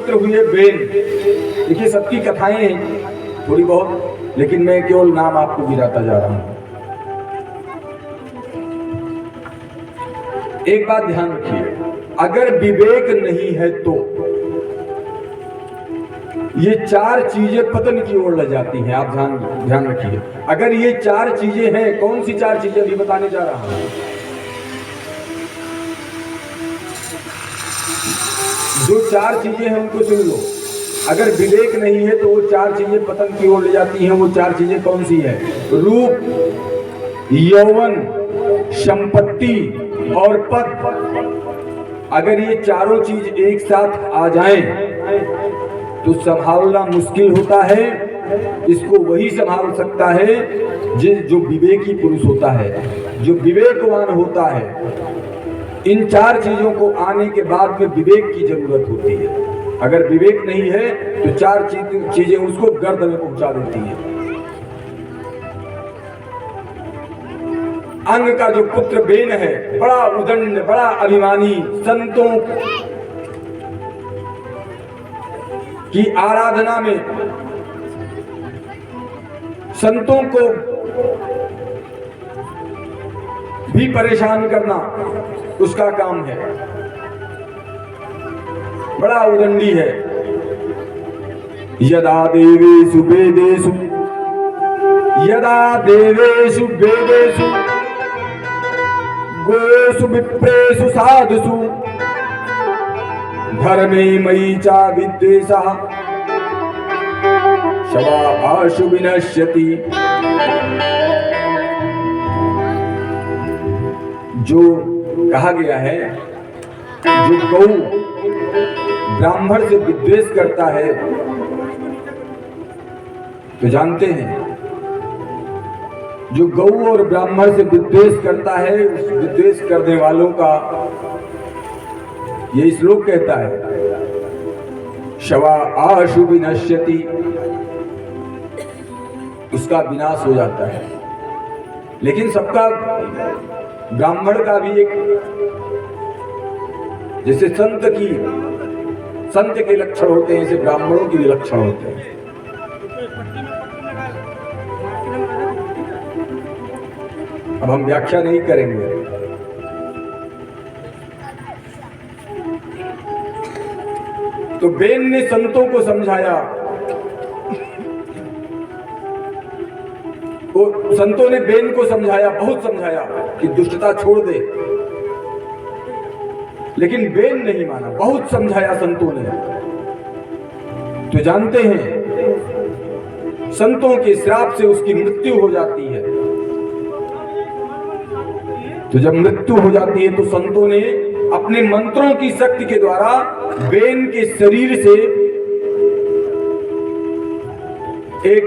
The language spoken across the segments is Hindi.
पुत्र हुए बेन। देखिए सबकी कथाएं हैं थोड़ी बहुत, लेकिन मैं केवल नाम आपको गिराता जा रहा हूं। एक बात ध्यान रखिए, अगर विवेक नहीं है तो ये चार चीजें पतन की ओर ले जाती हैं। आप ध्यान रखिए, अगर ये चार चीजें हैं, कौन सी चार चीजें अभी बताने जा रहा हूं। जो चार चीजें हैं उनको सुन लो। अगर विवेक नहीं है तो वो चार चीजें पतन की ओर ले जाती हैं। वो चार चीजें कौन सी हैं? रूप, यौवन, संपत्ति और पद। अगर ये चारों चीज एक साथ आ जाएं तो संभालना मुश्किल होता है। इसको वही संभाल सकता है जो विवेकी पुरुष होता है, जो विवेकवान होता है। इन चार चीजों को आने के बाद में विवेक की जरूरत होती है। अगर विवेक नहीं है तो चार चीजें उसको गर्द में पहुंचा देती है। अंग का जो पुत्र बेन है, बड़ा उदंड, बड़ा अभिमानी, संतों की आराधना में संतों को भी परेशान करना उसका काम है। बड़ा उदंडी है। यदा देवेषु वेदेषु, यदा देवेषु वेदेषु, गोषु विप्रेषु साधुषु, धर्मे मयि चा विद्वेषः शवाशु विनश्यति। जो कहा गया है, जो गौ ब्राह्मण से विद्वेष करता है, तो जानते हैं जो गौ और ब्राह्मण से विद्वेष करता है, उस विद्वेष करने वालों का ये श्लोक कहता है, शवा आशु विनश्यति, उसका विनाश हो जाता है। लेकिन सबका, ब्राह्मण का भी एक, जैसे संत के लक्षण होते हैं, ऐसे ब्राह्मणों के भी लक्षण होते हैं। अब हम व्याख्या नहीं करेंगे। तो बेन ने संतों को समझाया, वो संतों ने बेन को समझाया, बहुत समझाया कि दुष्टता छोड़ दे, लेकिन बेन नहीं माना। बहुत समझाया संतों ने। तो जानते हैं संतों के श्राप से उसकी मृत्यु हो जाती है। तो जब मृत्यु हो जाती है तो संतों ने अपने मंत्रों की शक्ति के द्वारा बेन के शरीर से एक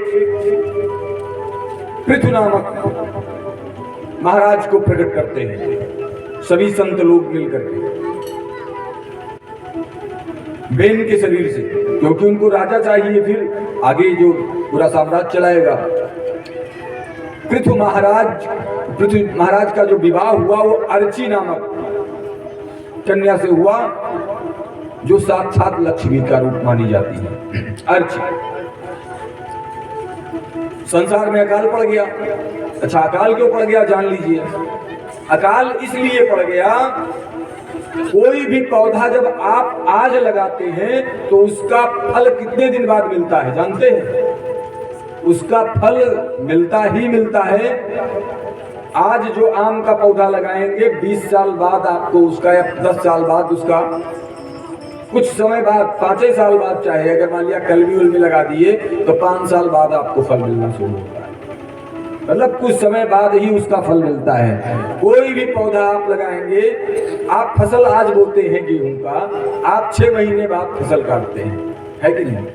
पृथु नामक महाराज को प्रकट करते हैं, सभी संत लोग मिलकर के बेन के शरीर से, क्योंकि उनको राजा चाहिए, फिर आगे जो पूरा साम्राज्य चलाएगा। पृथु महाराज का जो विवाह हुआ वो अर्ची नामक कन्या से हुआ, जो साक्षात लक्ष्मी का रूप मानी जाती है, अर्ची। संसार में अकाल पड़ गया। अच्छा, अकाल क्यों पड़ गया जान लीजिए। अकाल इसलिए पड़ गया, कोई भी पौधा जब आप आज लगाते हैं तो उसका फल कितने दिन बाद मिलता है जानते हैं? उसका फल मिलता ही मिलता है। आज जो आम का पौधा लगाएंगे 20 साल बाद आपको उसका, या 10 साल बाद उसका, कुछ समय बाद, 5 साल बाद, चाहे अगर मान लिया कलमी उलमी लगा दिए तो 5 साल बाद आपको फल मिलना शुरू होता है। मतलब कुछ समय बाद ही उसका फल मिलता है। कोई भी पौधा आप लगाएंगे, आप फसल आज बोते हैं गेहूं का, आप 6 महीने बाद फसल काटते हैं, है कि नहीं?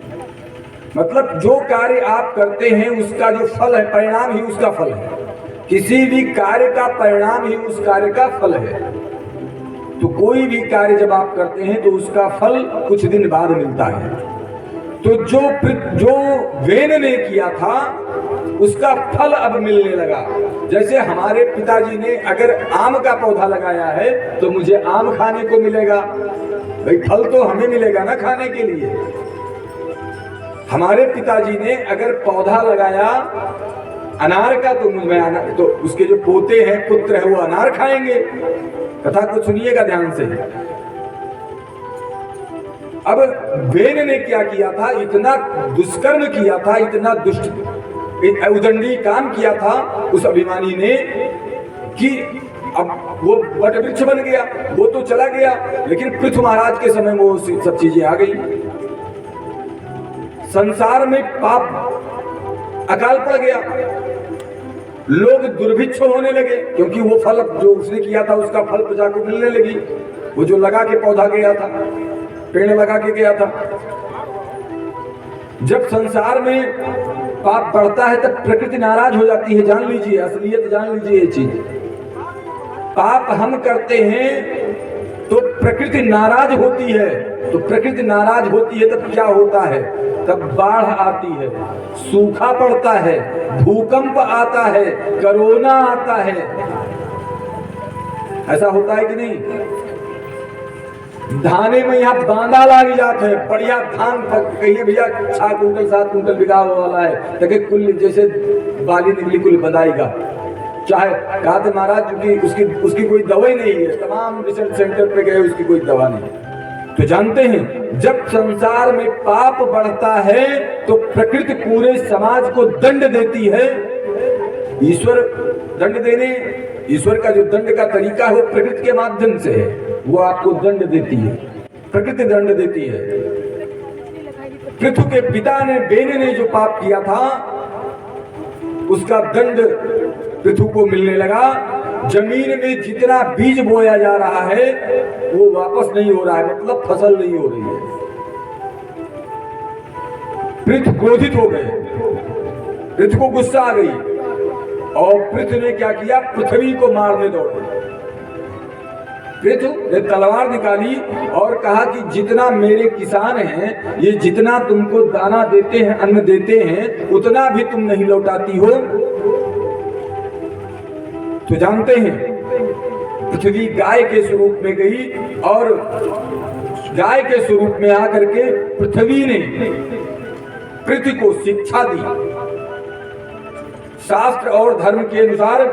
मतलब जो कार्य आप करते हैं उसका जो फल है, परिणाम ही उसका फल है। किसी भी कार्य का परिणाम ही उस कार्य का फल है। तो कोई भी कार्य जब आप करते हैं तो उसका फल कुछ दिन बाद मिलता है। तो जो वेन ने किया था उसका फल अब मिलने लगा। जैसे हमारे पिताजी ने अगर आम का पौधा लगाया है तो मुझे आम खाने को मिलेगा, भाई फल तो हमें मिलेगा ना खाने के लिए। हमारे पिताजी ने अगर पौधा लगाया अनार का, तो उसके जो पोते हैं, पुत्र है, वो अनार खाएंगे। कथा को सुनिएगा ध्यान से। अब बेन ने क्या किया था, इतना दुष्कर्म किया था, इतना दुष्ट उदंडी काम किया था उस अभिमानी ने कि अब वो वट वृक्ष बन गया, वो तो चला गया, लेकिन पृथु महाराज के समय में वो सब चीजें आ गई। संसार में पाप, अकाल पड़ गया, लोग दुर्भिक्ष होने लगे, क्योंकि वो फल जो उसने किया था उसका फल प्रजा को मिलने लगी। वो जो लगा के पौधा गया था, पेड़ लगा के गया था। जब संसार में पाप बढ़ता है तब प्रकृति नाराज हो जाती है। जान लीजिए, असलियत जान लीजिए ये चीज। पाप हम करते हैं तो प्रकृति नाराज होती है, तो प्रकृति नाराज होती है तब क्या होता है, तब बाढ़ आती है, सूखा पड़ता है, भूकंप आता है, कोरोना आता है। ऐसा होता है कि नहीं? धाने में यहाँ बांधा लाग जाते हैं, बढ़िया धान कहिए भैया 6 कुंटल 7 कुंटल बिगा वाला है, तक कुल जैसे बाली निकली कुल बधाईगा। चाहे कहते महाराज क्योंकि उसकी कोई दवा ही नहीं है, तमाम रिसर्च सेंटर पे गए, उसकी कोई दवा नहीं है। तो जानते हैं जब संसार में पाप बढ़ता है तो प्रकृति पूरे समाज को दंड देती है। ईश्वर दंड देने, ईश्वर का जो दंड का तरीका है वो प्रकृति के माध्यम से है, वो आपको दंड देती है, प्रकृति दंड देती है। पृथु के पिता ने, बेन ने जो पाप किया था उसका दंड पृथु को मिलने लगा। जमीन में जितना बीज बोया जा रहा है वो वापस नहीं हो रहा है, मतलब फसल नहीं हो रही है। पृथु क्रोधित हो गए, पृथु को गुस्सा आ गई और पृथु ने क्या किया, पृथ्वी को मारने दौड़े। पृथु ने तलवार निकाली और कहा कि जितना मेरे किसान हैं, ये जितना तुमको दाना देते हैं, अन्न देते हैं, उतना भी तुम नहीं लौटाती हो। तो जानते हैं पृथ्वी गाय के स्वरूप में गई और गाय के स्वरूप में आकर के पृथ्वी ने पृथ्वी को शिक्षा दी। शास्त्र और धर्म के अनुसार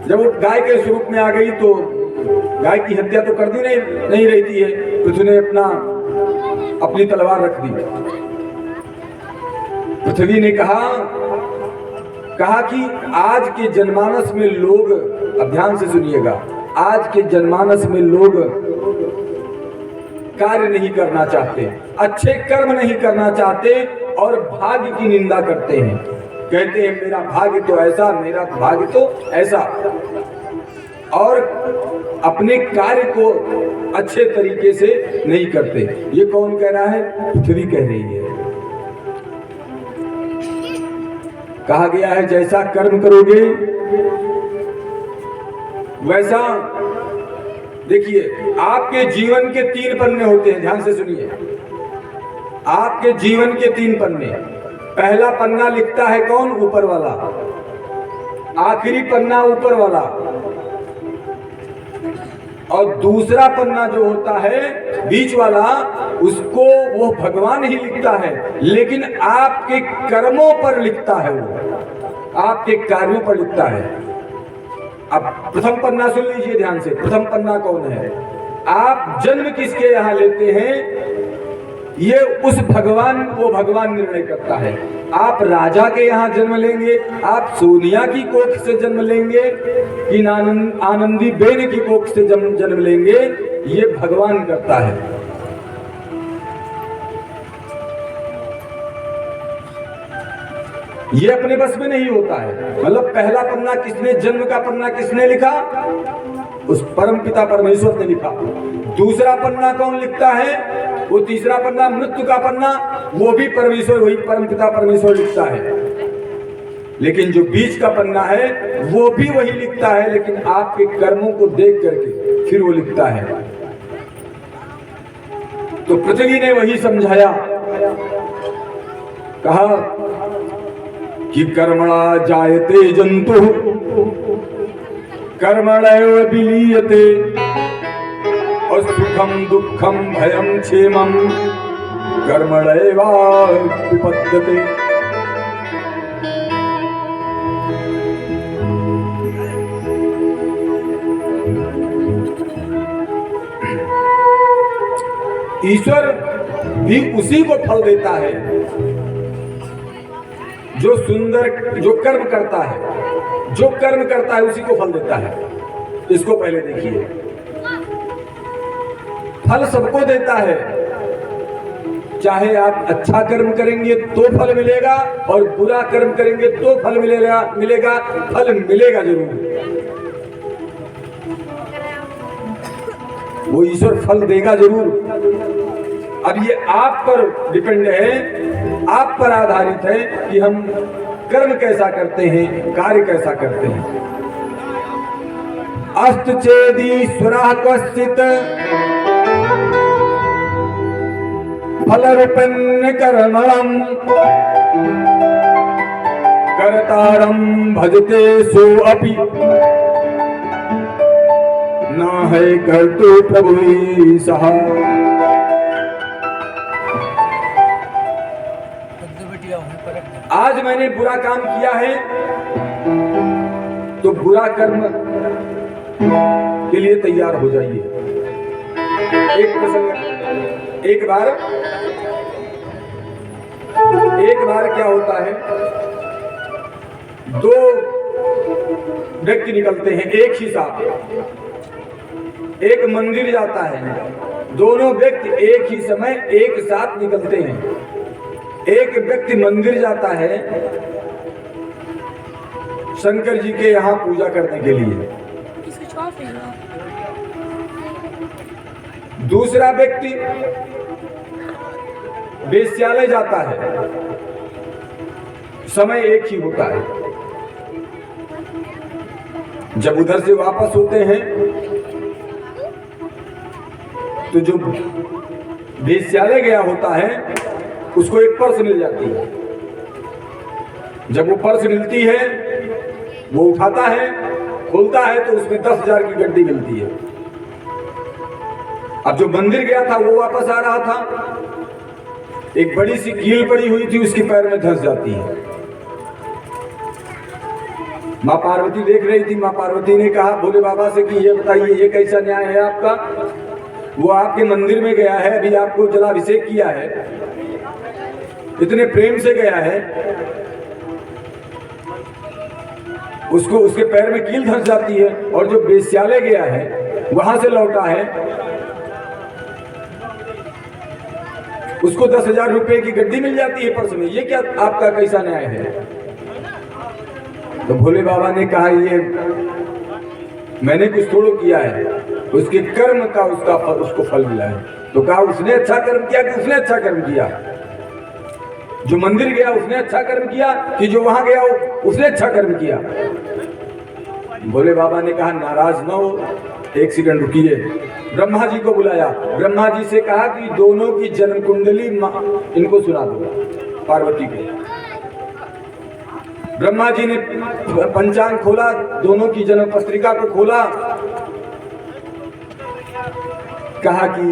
जब वो गाय के स्वरूप में आ गई तो गाय की हत्या तो कर दी नहीं रहती है। पृथ्वी ने अपनी तलवार रख दी। पृथ्वी ने कहा कि आज के जनमानस में लोग, अब ध्यान से सुनिएगा, आज के जनमानस में लोग कार्य नहीं करना चाहते, अच्छे कर्म नहीं करना चाहते और भाग्य की निंदा करते हैं। कहते हैं मेरा भाग्य तो ऐसा, मेरा भाग्य तो ऐसा, और अपने कार्य को अच्छे तरीके से नहीं करते। ये कौन कह रहा है? पृथ्वी कह रही है। कहा गया है जैसा कर्म करोगे वैसा। देखिए, आपके जीवन के 3 पन्ने होते हैं, ध्यान से सुनिए। आपके जीवन के 3 पन्ने। पहला पन्ना लिखता है कौन? ऊपर वाला। आखिरी पन्ना ऊपर वाला, और दूसरा पन्ना जो होता है बीच वाला, उसको वो भगवान ही लिखता है, लेकिन आपके कर्मों पर लिखता है, वो आपके कार्यों पर लिखता है। अब प्रथम पन्ना सुन लीजिए ध्यान से। प्रथम पन्ना कौन है? आप जन्म किसके यहाँ लेते हैं, ये उस भगवान, वो भगवान निर्णय करता है। आप राजा के यहाँ जन्म लेंगे, आप सोनिया की कोख से जन्म लेंगे कि आनंदी बेन की कोख से जन्म लेंगे, ये भगवान करता है। ये अपने बस में नहीं होता है। मतलब पहला पन्ना किसने, जन्म का पन्ना किसने लिखा? उस परम पिता परमेश्वर ने लिखा। दूसरा पन्ना कौन लिखता है? वो तीसरा पन्ना, मृत्यु का पन्ना, वो भी परमेश्वर, वही परम पिता परमेश्वर लिखता है। लेकिन जो बीच का पन्ना है वो भी वही लिखता है, लेकिन आपके कर्मों को देख करके फिर वो लिखता है। तो पृथ्वी ने वही समझाया, कहा कि कर्मणा जायते जंतु कर्मणैव विलीयते सुखम दुखम भयम क्षेमम कर्मणैवाभिपद्यते। ईश्वर भी उसी को फल देता है जो कर्म करता है। जो कर्म करता है उसी को फल देता है। इसको पहले देखिए, फल सबको देता है। चाहे आप अच्छा कर्म करेंगे तो फल मिलेगा और बुरा कर्म करेंगे तो फल मिलेगा फल मिलेगा जरूर। वो ईश्वर फल देगा जरूर। अब ये आप पर डिपेंड है, आप पर आधारित है कि हम कर्म कैसा करते हैं, कार्य कैसा करते हैं। अस्त चेदीश्वरः क्वचित् फलरूपन्न कर्मणम् कर्तारं भजते सोऽपि न है कर्तु प्रभु सहा। आज मैंने बुरा काम किया है तो बुरा कर्म के लिए तैयार हो जाइए। एक प्रसंग, एक बार क्या होता है, दो व्यक्ति निकलते हैं एक ही साथ, एक मंदिर जाता है। दोनों व्यक्ति एक ही समय एक साथ निकलते हैं। एक व्यक्ति मंदिर जाता है शंकर जी के यहाँ पूजा करने के लिए। दूसरा व्यक्ति वेश्यालय जाता है, समय एक ही होता है। जब उधर से वापस होते हैं तो जो वेश्यालय गया होता है उसको एक पर्स मिल जाती है। जब वो पर्स मिलती है वो उठाता है, खोलता है तो उसमें 10,000 की गड्डी मिलती है। अब जो मंदिर गया था वो वापस आ रहा था, एक बड़ी सी कील पड़ी हुई थी, उसके पैर में धंस जाती है। माँ पार्वती देख रही थी। माँ पार्वती ने कहा भोले बाबा से कि ये बताइए ये कैसा न्याय है आपका? वो आपके मंदिर में गया है, अभी आपको जलाभिषेक किया है, इतने प्रेम से गया है, उसको उसके पैर में कील धंस जाती है। और जो वेश्यालय गया है वहां से लौटा है उसको 10,000 रुपए की गड्डी मिल जाती है पर्स में। ये क्या आपका कैसा न्याय है? तो भोले बाबा ने कहा ये मैंने कुछ थोड़ा किया है, उसके कर्म का उसको फल मिला है। तो कहा उसने अच्छा कर्म किया कि उसने अच्छा कर्म किया? जो मंदिर गया उसने अच्छा कर्म किया कि जो वहां गया उसने अच्छा कर्म किया? भोले बाबा ने कहा नाराज ना हो, एक सेकंड रुकिए। ब्रह्मा जी को बुलाया, ब्रह्मा जी से कहा कि दोनों की जन्म कुंडली इनको सुना दो, पार्वती को। ब्रह्मा जी ने पंचांग खोला, दोनों की जन्म पत्रिका को खोला, कहा कि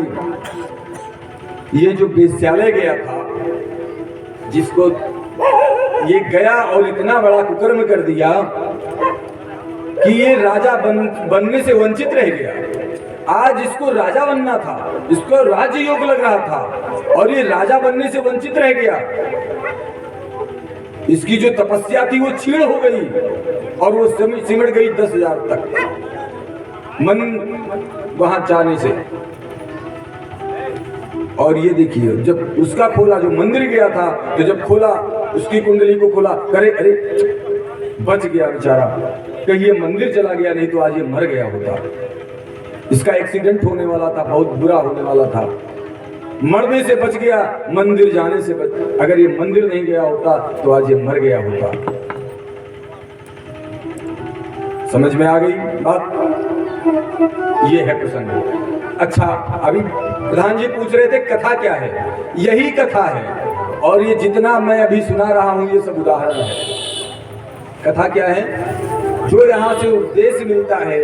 ये जो वेश्यालय गया था, जिसको ये गया और इतना बड़ा कुकर्म कर दिया कि ये राजा बनने से वंचित रह गया। आज इसको राजा बनना था, इसको राज्य योग लग रहा था और ये राजा बनने से वंचित रह गया। इसकी जो तपस्या थी वो छीण हो गई और वो सिमट गई 10,000 तक मन वहां जाने से। और ये देखिए जब उसका खोला, जो मंदिर गया था, तो जब खोला उसकी कुंडली को खोला, अरे अरे बच गया बेचारा, कहीं ये मंदिर चला गया, नहीं तो आज ये मर गया होता। इसका एक्सीडेंट होने वाला था, बहुत बुरा होने वाला था। मरने से बच गया, मंदिर जाने से बच। अगर ये मंदिर नहीं गया होता तो आज ये मर गया होता। समझ में आ गई बात? ये है प्रसंग। अच्छा, अभी प्रधान जी पूछ रहे थे कथा क्या है? यही कथा है और ये जितना मैं अभी सुना रहा हूं ये सब उदाहरण है। कथा क्या है? जो यहाँ से उपदेश मिलता है,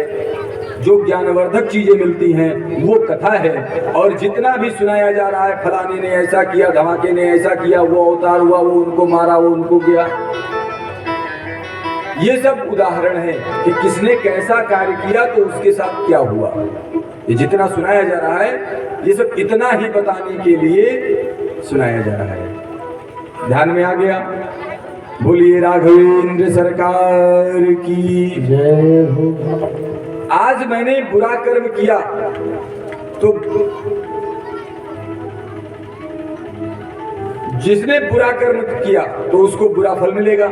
जो ज्ञानवर्धक चीजें मिलती हैं वो कथा है। और जितना भी सुनाया जा रहा है फलाने ने ऐसा किया, धमाके ने ऐसा किया, वो अवतार हुआ, वो उनको मारा, वो उनको किया, ये सब उदाहरण है कि किसने कैसा कार्य किया तो उसके साथ क्या हुआ। ये जितना सुनाया जा रहा है ये सब इतना ही बताने के लिए सुनाया जा रहा है। ध्यान में आ गया? बोलिए राघवेंद्र सरकार की जय हो। आज मैंने बुरा कर्म किया तो जिसने बुरा कर्म किया तो उसको बुरा फल मिलेगा।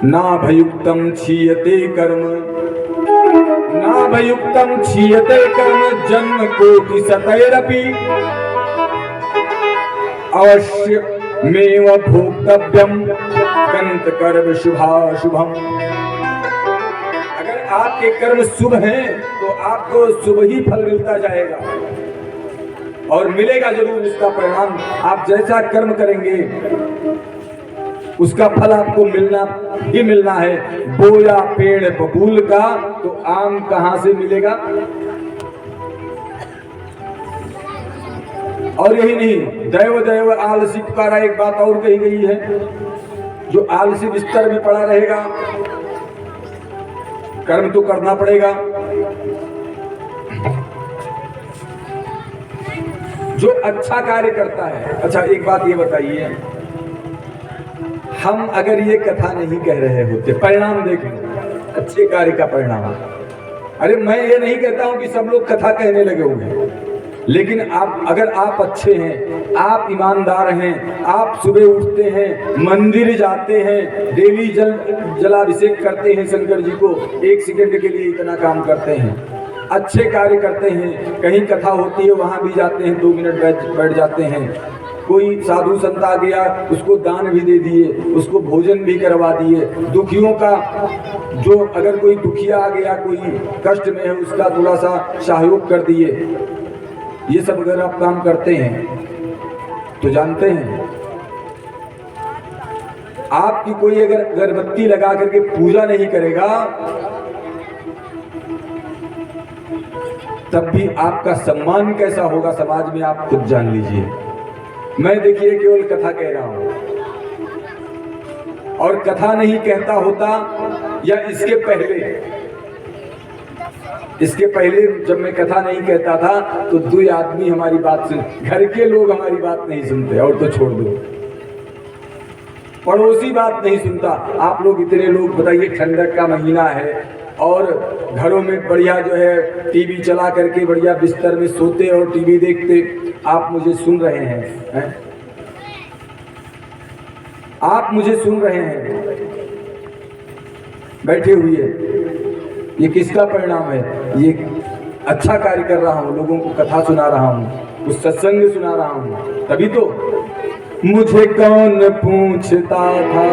ना भयुक्तम क्षीयते कर्म, ना भयुक्तम क्षीयते कर्म जन्म कोटि शतैरपि अवश्य मेव भोक्तव्यम कंत कर्म शुभाशुभम। अगर आपके कर्म शुभ हैं तो आपको शुभ ही फल मिलता जाएगा और मिलेगा जरूर उसका परिणाम। आप जैसा कर्म करेंगे उसका फल आपको मिलना ही मिलना है। बोया पेड़ बबूल का तो आम कहां से मिलेगा? और यही नहीं, दैव दैव आलसी पुकारा, एक बात और कही गई है, जो आलसी बिस्तर में पड़ा रहेगा कर्म तो करना पड़ेगा। जो अच्छा कार्य करता है, अच्छा एक बात ये बताइए, हम अगर ये कथा नहीं कह रहे होते, परिणाम देख लो, अच्छे कार्य का परिणाम। अरे मैं ये नहीं कहता हूं कि सब लोग कथा कहने लगे होंगे, लेकिन आप अगर आप अच्छे हैं, आप ईमानदार हैं, आप सुबह उठते हैं, मंदिर जाते हैं, डेली जलाभिषेक करते हैं शंकर जी को, एक सेकंड के लिए इतना काम करते हैं, अच्छे कार्य करते हैं, कहीं कथा होती है वहां भी जाते हैं, 2 मिनट बैठ जाते हैं, कोई साधु संत आ गया उसको दान भी दे दिए, उसको भोजन भी करवा दिए, दुखियों का जो अगर कोई दुखिया आ गया कोई कष्ट में है उसका थोड़ा सा सहयोग कर दिए, ये सब अगर आप काम करते हैं तो जानते हैं आपकी कोई अगर अगरबत्ती लगा करके पूजा नहीं करेगा तब भी आपका सम्मान कैसा होगा समाज में आप खुद जान लीजिए। मैं देखिए केवल कथा कह रहा हूं, और कथा नहीं कहता होता या इसके पहले जब मैं कथा नहीं कहता था तो 2 आदमी हमारी बात सुन, घर के लोग हमारी बात नहीं सुनते, और तो छोड़ दो पड़ोसी बात नहीं सुनता। आप लोग इतने लोग बताइए, ठंडक का महीना है और घरों में बढ़िया जो है टीवी चला करके बढ़िया बिस्तर में सोते और टीवी देखते, आप मुझे सुन रहे हैं? आप मुझे सुन रहे हैं बैठे हुए, ये किसका परिणाम है? ये अच्छा कार्य कर रहा हूँ, लोगों को कथा सुना रहा हूँ, कुछ सत्संग सुना रहा हूँ, तभी तो। मुझे कौन पूछता था,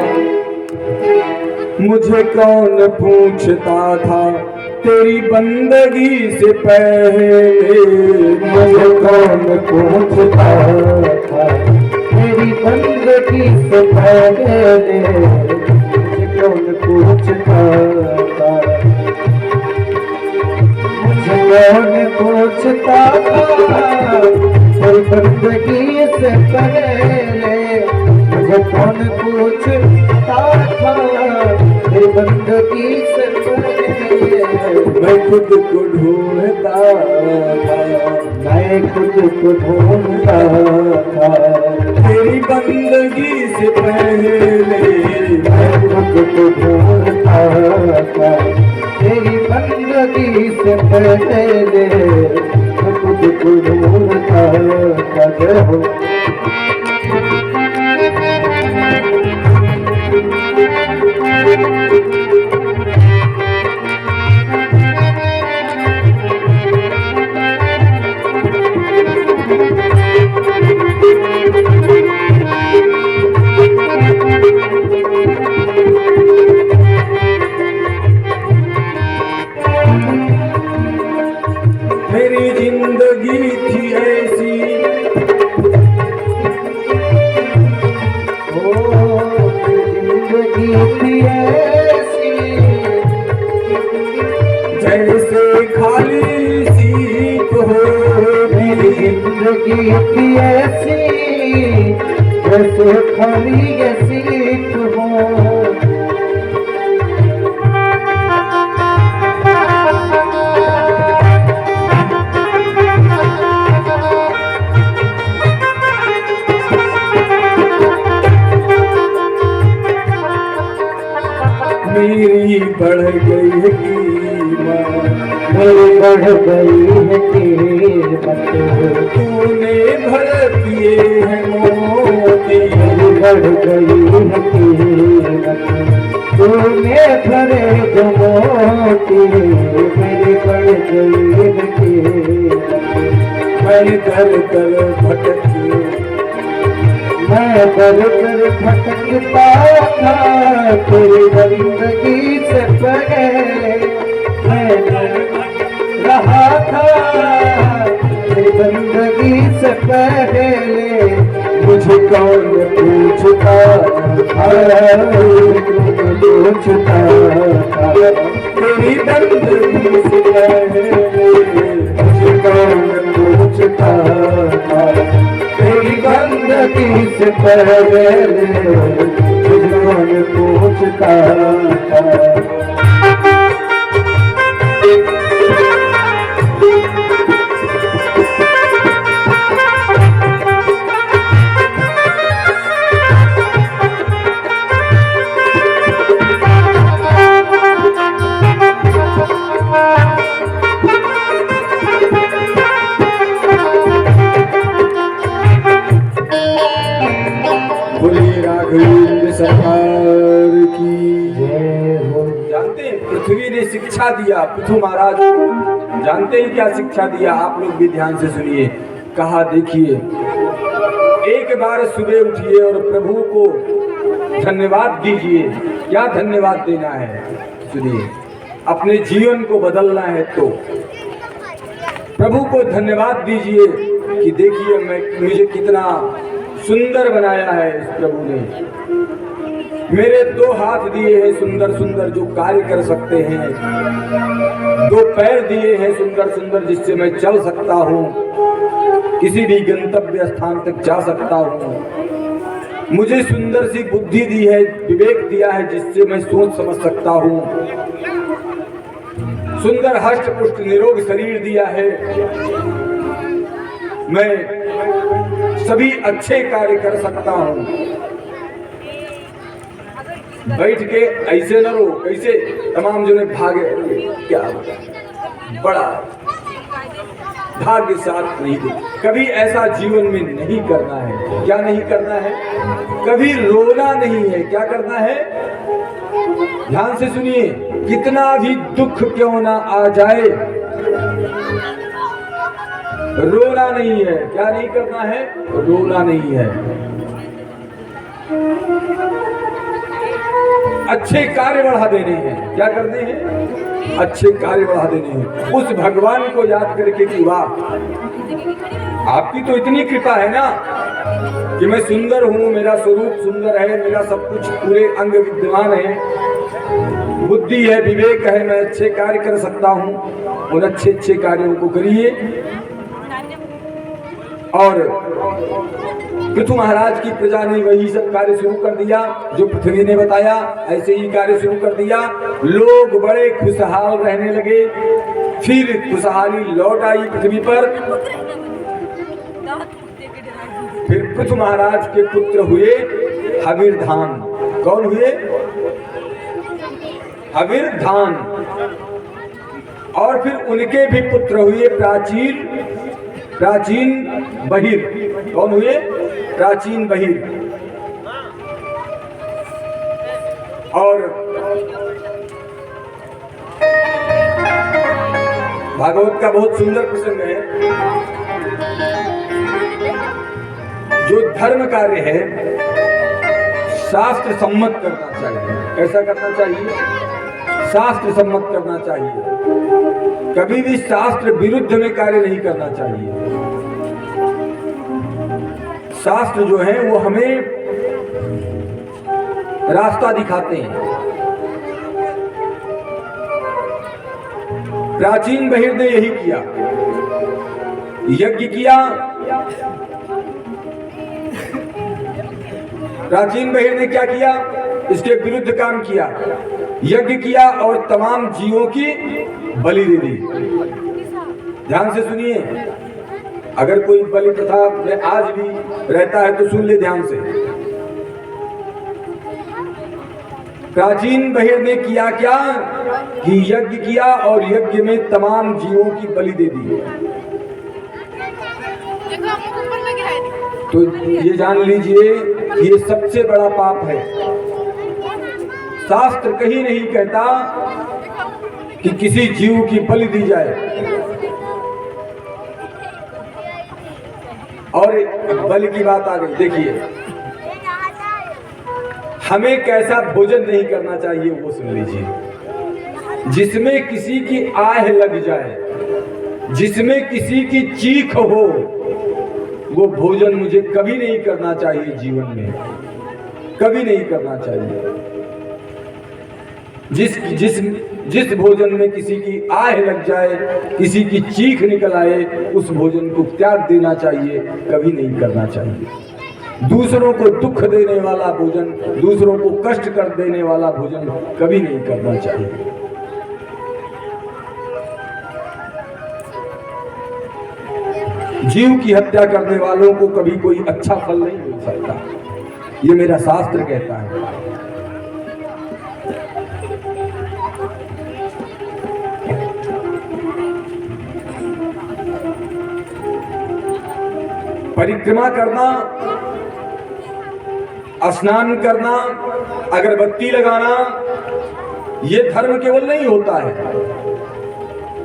मुझे कौन पूछता था तेरी बंदगी से पहले, मुझे कौन पूछता था तेरी बंदगी से पहले, मुझे कौन पूछता था, मुझे कौन पूछता था तेरी बंदगी से पहले, मुझे कौन पूछता था तेरी बंदगी से पहले। मैं खुद को ढूंढता था, मैं खुद को ढूंढता था तेरी बंदगी से पहले, मैं खुद को ढूंढता था तेरी बंदगी से पहले, मैं खुद को ढूंढता था। जय हो। मेरी जिंदगी थी ऐसी, जिंदगी थी ऐसी, जिंदगी की ऐसी जैसे खाली ये सीट हो। मेरी बढ़ गई है कीमत, मेरी बढ़ गई है कीमत, तूने भर दिए हैं मोती। मेरी बढ़ गई है कीमत, तूने भरे जो मोती। मेरी बढ़ गई है कीमत, मैं दर दर भटकी, मैं दर दर भटकता था तेरी जिंदगी से पहले। मैं डर रहा था तेरी जिंदगी से पहले। मुझे कौन पूछता पूछता था तेरी जिंदगी से पहले। मुझे कौन पूछता था तेरी जिंदगी से पहले। मुझे कौन पूछता था। राघवेंद्र सरकार की जय हो। जानते हैं पृथ्वी ने शिक्षा दिया, पृथु महाराज को जानते हैं क्या शिक्षा दिया? आप लोग भी ध्यान से सुनिए। कहा देखिए, एक बार सुबह उठिए और प्रभु को धन्यवाद दीजिए। क्या धन्यवाद देना है? सुनिए, अपने जीवन को बदलना है तो प्रभु को धन्यवाद दीजिए कि देखिए मुझे कितना सुंदर बनाया है इस प्रभु ने। मेरे दो हाथ दिए हैं सुंदर सुंदर जो कार्य कर सकते हैं, दो पैर दिए हैं सुंदर सुंदर जिससे मैं चल सकता हूँ, किसी भी गंतव्य स्थान तक जा सकता हूँ। मुझे सुंदर सी बुद्धि दी है, विवेक दिया है जिससे मैं सोच समझ सकता हूँ। सुंदर हष्ट पुष्ट निरोग शरीर दिया है, मैं सभी अच्छे कार्य कर सकता हूँ। बैठ के ऐसे न रो, कैसे तमाम जने भागे, क्या बड़ा भाग्य साथ नहीं दे। कभी ऐसा जीवन में नहीं करना है। क्या नहीं करना है? कभी रोना नहीं है। क्या करना है? ध्यान से सुनिए, कितना भी दुख क्यों ना आ जाए, रोना नहीं है। क्या नहीं करना है? रोना नहीं है। अच्छे कार्य बढ़ा देने हैं। क्या करने हैं? अच्छे कार्य बढ़ा देने हैं। उस भगवान को याद करके कि वाह, आपकी तो इतनी कृपा है ना कि मैं सुंदर हूँ, मेरा स्वरूप सुंदर है, मेरा सब कुछ पूरे अंग विद्यमान है, बुद्धि है, विवेक है, मैं अच्छे कार्य कर सकता हूँ। उन अच्छे अच्छे कार्यों को करिए। और पृथु महाराज की प्रजा ने वही सब कार्य शुरू कर दिया जो पृथ्वी ने बताया, ऐसे ही कार्य शुरू कर दिया। लोग बड़े खुशहाल रहने लगे। फिर खुशहाली लौट आई पृथ्वी पर। फिर पृथु महाराज के पुत्र हुए हविर्धान। कौन हुए? हविर्धान। और फिर उनके भी पुत्र हुए प्राचीन बहिर। कौन हुए? प्राचीन बहिर। और भागवत का बहुत सुंदर प्रसंग है। जो धर्म कार्य है शास्त्र सम्मत करना चाहिए। कैसा करना चाहिए? शास्त्र सम्मत करना चाहिए। कभी भी शास्त्र विरुद्ध में कार्य नहीं करना चाहिए। शास्त्र जो है वो हमें रास्ता दिखाते हैं। प्राचीन बहिर ने यही किया, यज्ञ किया। प्राचीन बहिर ने क्या किया? इसके विरुद्ध काम किया, यज्ञ किया और तमाम जीवों की बलि दे दी। ध्यान से सुनिए, अगर कोई बलि प्रथा में आज भी रहता है तो सुन ले ध्यान से। प्राचीन बहिर ने किया क्या कि यज्ञ किया और यज्ञ में तमाम जीवों की बलि दे दी। तो ये जान लीजिए कि ये सबसे बड़ा पाप है। शास्त्र कहीं नहीं कहता कि किसी जीव की बलि दी जाए। और बलि की बात आ गई, देखिए हमें कैसा भोजन नहीं करना चाहिए वो सुन लीजिए। जिसमें किसी की आह लग जाए, जिसमें किसी की चीख हो, वो भोजन मुझे कभी नहीं करना चाहिए, जीवन में कभी नहीं करना चाहिए। जिस भोजन में किसी की आह लग जाए, किसी की चीख निकल आए, उस भोजन को त्याग देना चाहिए, कभी नहीं करना चाहिए। दूसरों को दुख देने वाला भोजन, दूसरों को कष्ट कर देने वाला भोजन कभी नहीं करना चाहिए। जीव की हत्या करने वालों को कभी कोई अच्छा फल नहीं मिल सकता, ये मेरा शास्त्र कहता है। परिक्रमा करना, स्नान करना, अगरबत्ती लगाना, ये धर्म केवल नहीं होता है,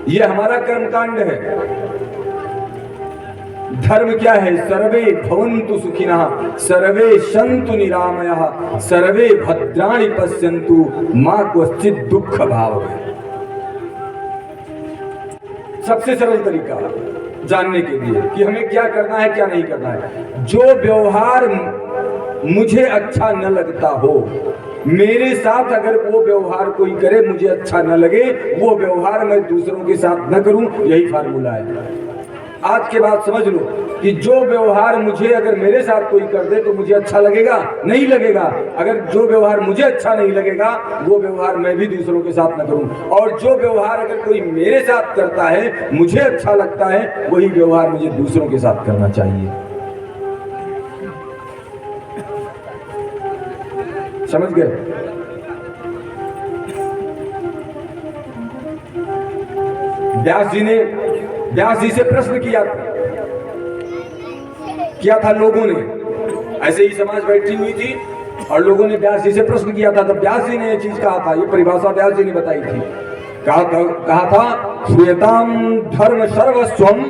ये हमारा कर्मकांड है। धर्म क्या है? सर्वे भवन्तु सुखिनः, सर्वे सन्तु निरामयाः, सर्वे भद्राणि पश्यन्तु मा क्वचित् दुःख भावः। सबसे सरल तरीका जानने के लिए कि हमें क्या करना है, क्या नहीं करना है। जो व्यवहार मुझे अच्छा न लगता हो, मेरे साथ अगर वो व्यवहार कोई करे मुझे अच्छा न लगे, वो व्यवहार मैं दूसरों के साथ न करूं, यही फार्मूला है। आज के बाद समझ लो कि जो व्यवहार मुझे अगर मेरे साथ कोई कर दे तो मुझे अच्छा लगेगा? नहीं लगेगा। अगर जो व्यवहार मुझे अच्छा नहीं लगेगा, वो व्यवहार मैं भी दूसरों के साथ न करूं। और जो व्यवहार अगर कोई मेरे साथ करता है, मुझे अच्छा लगता है, वही व्यवहार मुझे दूसरों के साथ करना चाहिए। समझ गए? व्यास जी से प्रश्न किया था लोगों ने। ऐसे ही समाज बैठी हुई थी और लोगों ने व्यास जी से प्रश्न किया था। तब व्यास जी ने ये चीज कहा था, ये परिभाषा व्यास जी ने बताई थी। कहा था श्वेताम धर्म सर्वस्वम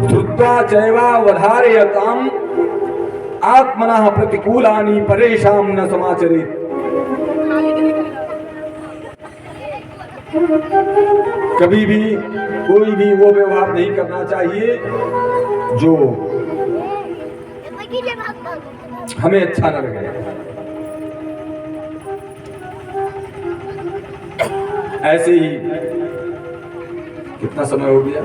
श्रुत्वा चैवा वधारयताम आत्मनः प्रतिकूलानि परेशान न समाचरेत्। कभी भी कोई भी वो व्यवहार नहीं करना चाहिए जो हमें अच्छा न लगे। ऐसे ही कितना समय हो गया?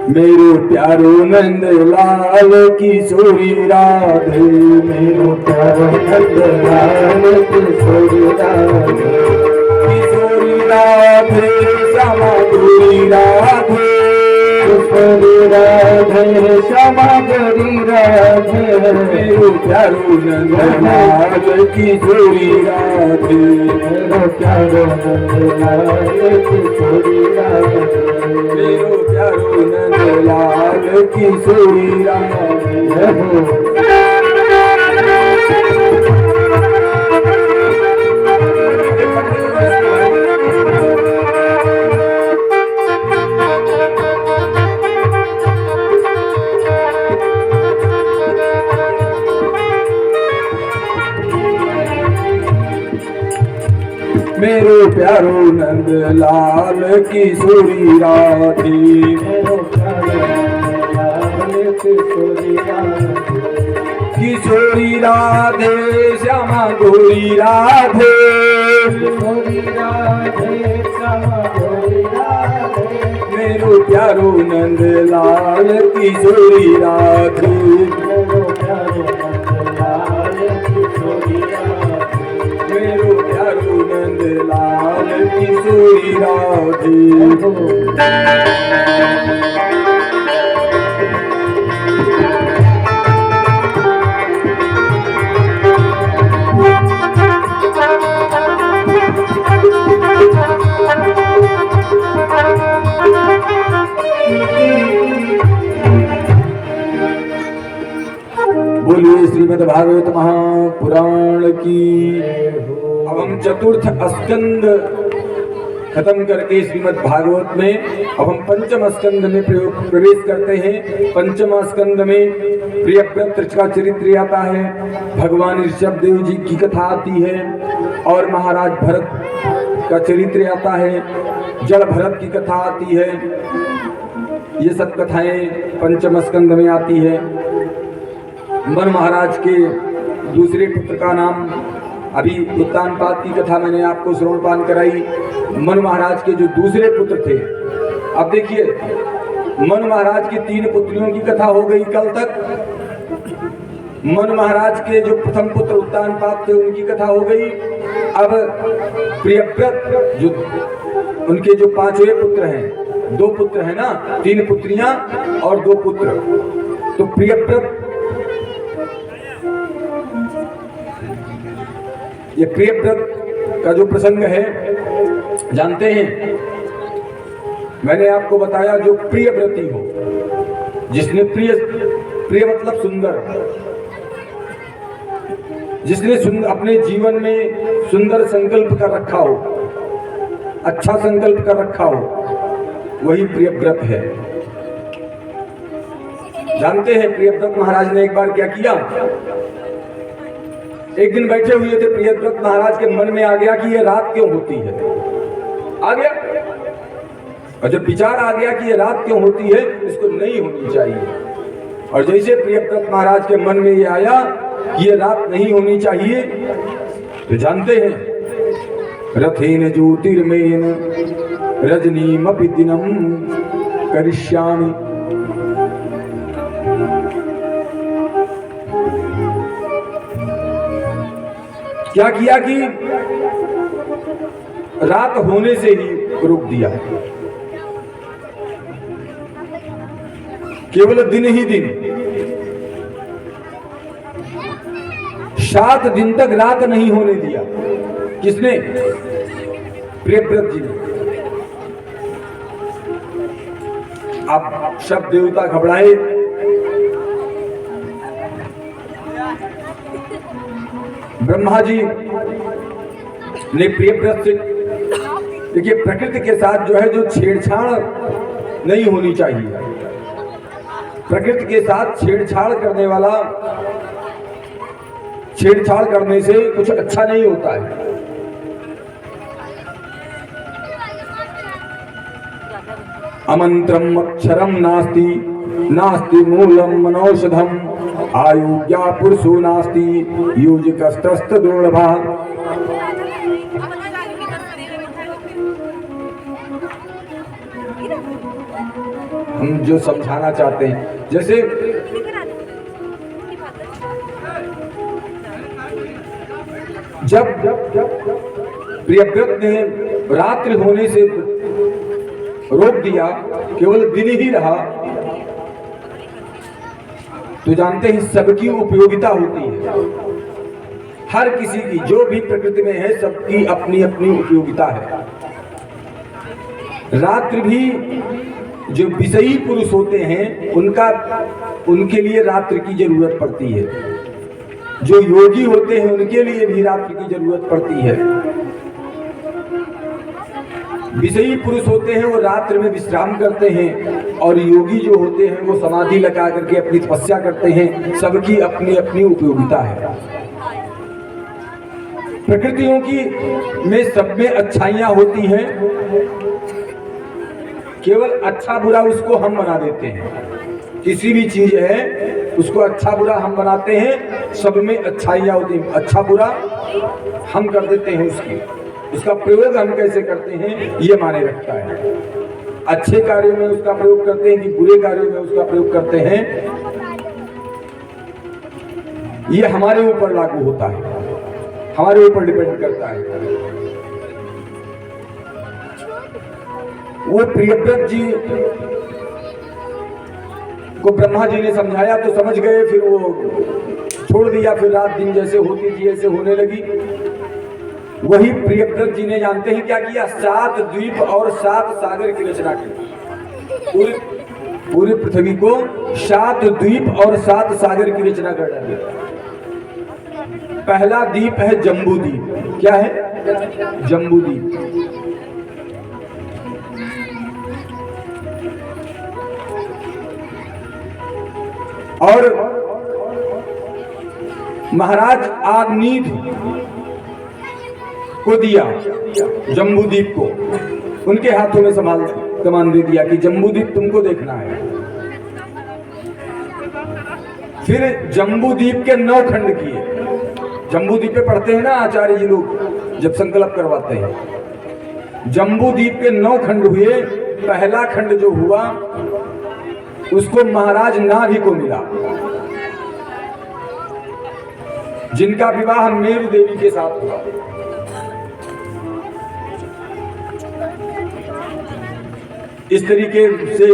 मेरो प्यारो नंद लाल किशोरी राधे, मेरो प्यारो नंद लाल किशोरी राधे, किशोरी राधे श्यामा गौरी राधे, किशोरी राधे श्यामा गौरी राधे, मेरो प्यारो नंद लाल किशोरी राधे, मेरो प्यारो नंद लाल किशोरी राधे, मेरो प्यारो नंद लाल किशोरी राधे हो। मेरो प्यारो नंद लाल किशोरी राधे, मेरो प्यारो नंद लाल किशोरी राधे, किशोरी राधे श्यामा गोरी राधे गोरी राधे श्यामा गोरी राधे मेरो प्यारो नंद लाल किशोरी राधे मेरो प्यारो नंदलाल किशोरी राधे मेरो प्यारो नंद लाल किशोरी राधे। बोलिए श्रीमद् भागवत महापुराण की। अब हम चतुर्थ स्कंद खत्म करके श्रीमद् भागवत में अब हम पंचम स्कंद में प्रवेश करते हैं। पंचम स्कंद में प्रियव्रत का चरित्र आता है, भगवान ऋषभ देव जी की कथा आती है और महाराज भरत का चरित्र आता है, जड़ भरत की कथा आती है। ये सब कथाएं पंचम स्कंद में आती है। मन महाराज के दूसरे पुत्र का नाम, अभी उत्तानपाद की कथा मैंने आपको श्रवणपान कराई। मन महाराज के जो दूसरे पुत्र थे, अब देखिए मन महाराज की 3 पुत्रियों की कथा हो गई कल तक। मन महाराज के जो प्रथम पुत्र उत्तानपाद थे उनकी कथा हो गई। अब प्रियव्रत जो उनके जो 5वें पुत्र हैं, 2 पुत्र हैं ना, 3 पुत्रियां और 2 पुत्र, तो प्रियव्रत ये प्रियव्रत का जो प्रसंग है जानते हैं। मैंने आपको बताया जो प्रियव्रती हो, जिसने प्रिय मतलब सुंदर, जिसने अपने जीवन में सुंदर संकल्प कर रखा हो, अच्छा संकल्प कर रखा हो, वही प्रियव्रत है। जानते हैं प्रियव्रत महाराज ने एक बार क्या किया। एक दिन बैठे हुए थे, प्रियव्रत महाराज के मन में आ गया कि ये रात क्यों होती है। आ गया, और जब विचार आ गया कि ये रात क्यों होती है, इसको नहीं होनी चाहिए। और जैसे प्रियव्रत महाराज के मन में ये आया कि ये रात नहीं होनी चाहिए, तो जानते हैं रथेन ज्योतिर्मयेन रजनीमपि दिनम करिष्यामि। क्या किया कि रात होने से ही रोक दिया, केवल दिन ही दिन, 7 दिन तक रात नहीं होने दिया। किसने? प्रियव्रत जी ने। अब सब देवता घबराए, ब्रह्मा जी ने प्रियव्रत से, देखिए प्रकृति के साथ जो है जो छेड़छाड़ नहीं होनी चाहिए, प्रकृति के साथ छेड़छाड़ करने वाला, छेड़छाड़ करने से कुछ अच्छा नहीं होता है। अमंत्रम अक्षरम नास्ति नास्ति मूलम मनौषधम आयुज्ञा पुरुषो नास्ति युजकस्तस्त दुर्लभा। हम जो समझाना चाहते हैं, जैसे जब प्रियव्रत ने रात्रि होने से रोक दिया, केवल दिन ही रहा, तो जानते हैं सबकी उपयोगिता होती है। हर किसी की, जो भी प्रकृति में है, सबकी अपनी अपनी उपयोगिता है। रात्रि भी जो विषयी पुरुष होते हैं उनके लिए रात्रि की जरूरत पड़ती है। जो योगी होते हैं उनके लिए भी रात्रि की जरूरत पड़ती है। विषयी पुरुष होते हैं वो रात्रि में विश्राम करते हैं, और योगी जो होते हैं वो समाधि लगा करके अपनी तपस्या करते हैं। सबकी अपनी अपनी उपयोगिता है। प्रकृतियों की में सब में अच्छाइयां होती हैं, केवल अच्छा बुरा उसको हम बना देते हैं। किसी भी चीज है उसको अच्छा बुरा हम बनाते हैं सब में अच्छाइयाँ होती हैं, अच्छा बुरा हम कर देते हैं, उसका प्रयोग हम कैसे करते हैं ये माने रखता है। अच्छे कार्यों में उसका प्रयोग करते हैं कि बुरे कार्यों में उसका प्रयोग करते हैं, ये हमारे ऊपर लागू होता है, हमारे ऊपर डिपेंड करता है। वो प्रियव्रत जी को ब्रह्मा जी ने समझाया तो समझ गए, फिर वो छोड़ दिया, फिर रात दिन जैसे होती थी ऐसे होने लगी। वही प्रियव्रत जी ने जानते हैं क्या किया, 7 द्वीप और 7 सागर की रचना की। पूरी पृथ्वी को 7 द्वीप और 7 सागर की रचना कर डाली। पहला द्वीप है जम्बू द्वीप। क्या है? जम्बू द्वीप। और महाराज आग्नीध को दिया जम्बूद्वीप को, उनके हाथों में कमान दे दिया कि जम्बूद्वीप तुमको देखना है। फिर जम्बूद्वीप के 9 खंड किए। जम्बूद्वीप पे पढ़ते हैं ना आचार्य जी लोग जब संकल्प करवाते हैं। जम्बूद्वीप के 9 खंड हुए। पहला खंड जो हुआ उसको महाराज नाभि को मिला, जिनका विवाह मेरु देवी के साथ हुआ। इस तरीके से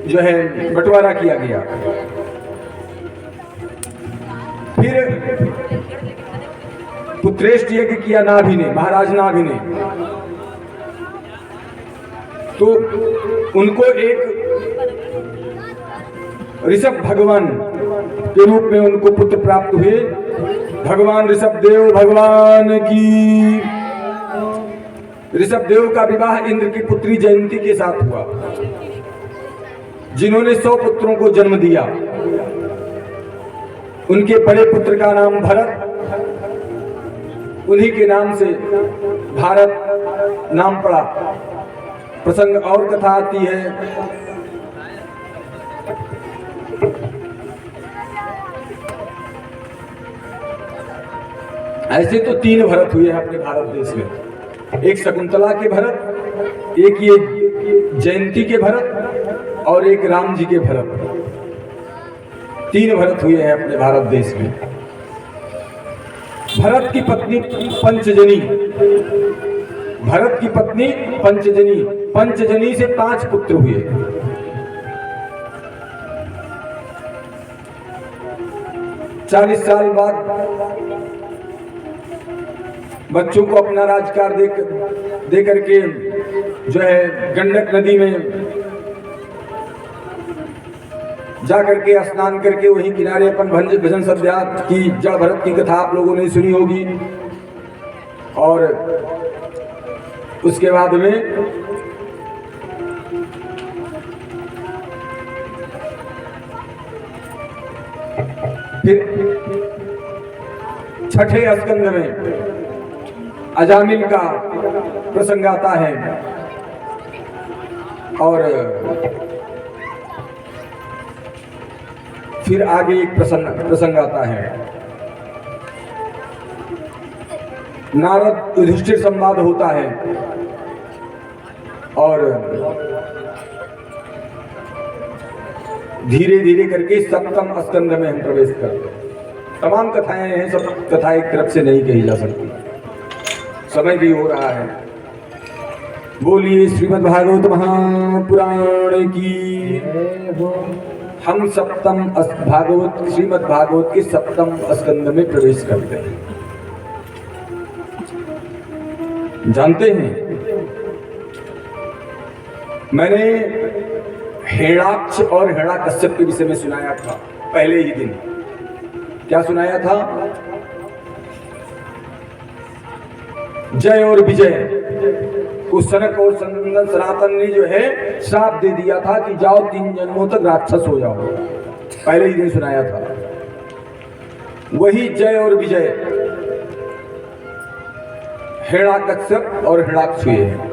जो है बंटवारा किया गया। फिर पुत्रेष्ठ यज्ञ किया नाभि ने, महाराज नाभि ने, तो उनको एक ऋषभ भगवान के रूप में उनको पुत्र प्राप्त हुए। भगवान ऋषभदेव भगवान की। ऋषभदेव का विवाह इंद्र की पुत्री जयंती के साथ हुआ, जिन्होंने 100 पुत्रों को जन्म दिया। उनके बड़े पुत्र का नाम भरत, उन्हीं के नाम से भारत नाम पड़ा। प्रसंग और कथा आती है। ऐसे तो 3 भरत हुए हैं अपने भारत देश में। एक शकुंतला के भरत, एक ये जयंती के भरत और एक राम जी के भरत। 3 भरत हुए हैं अपने भारत देश में। भरत की पत्नी पंचजनी, भरत की पत्नी पंचजनी, पंचजनी से 5 पुत्र हुए। चालीस साल बाद बच्चों को अपना राजकार दे करके जो है गंडक नदी में जा करके स्नान करके वहीं किनारे अपन भजन संध्या की जड़ भरत की कथा आप लोगों ने सुनी होगी। और उसके बाद में फिर 6ठे स्कंद में अजामिल का प्रसंग आता है। और फिर आगे एक प्रसंग आता है। नारद युधिष्ठिर संवाद होता है। और धीरे धीरे करके 7वें स्कंद में हम प्रवेश करते हैं। तमाम कथाएं हैं, सब कथाएं एक तरफ से नहीं कही जा सकती, समय भी हो रहा है। बोलिए श्रीमद् भागवत महापुराण की। हम 7वें भागवत श्रीमद् भागवत के 7वें स्कंद में प्रवेश करते हैं। जानते हैं, मैंने हेणाक्ष और हिरण्याकश्यप के विषय में सुनाया था पहले ही दिन। क्या सुनाया था? जय और विजय को सनक और सनातन ने जो है श्राप दे दिया था कि जाओ 3 जन्मों तक राक्षस हो जाओ। पहले ही दिन सुनाया था। वही जय और विजय हिरण्याकश्यप और हिरण्याक्ष हुए हैं।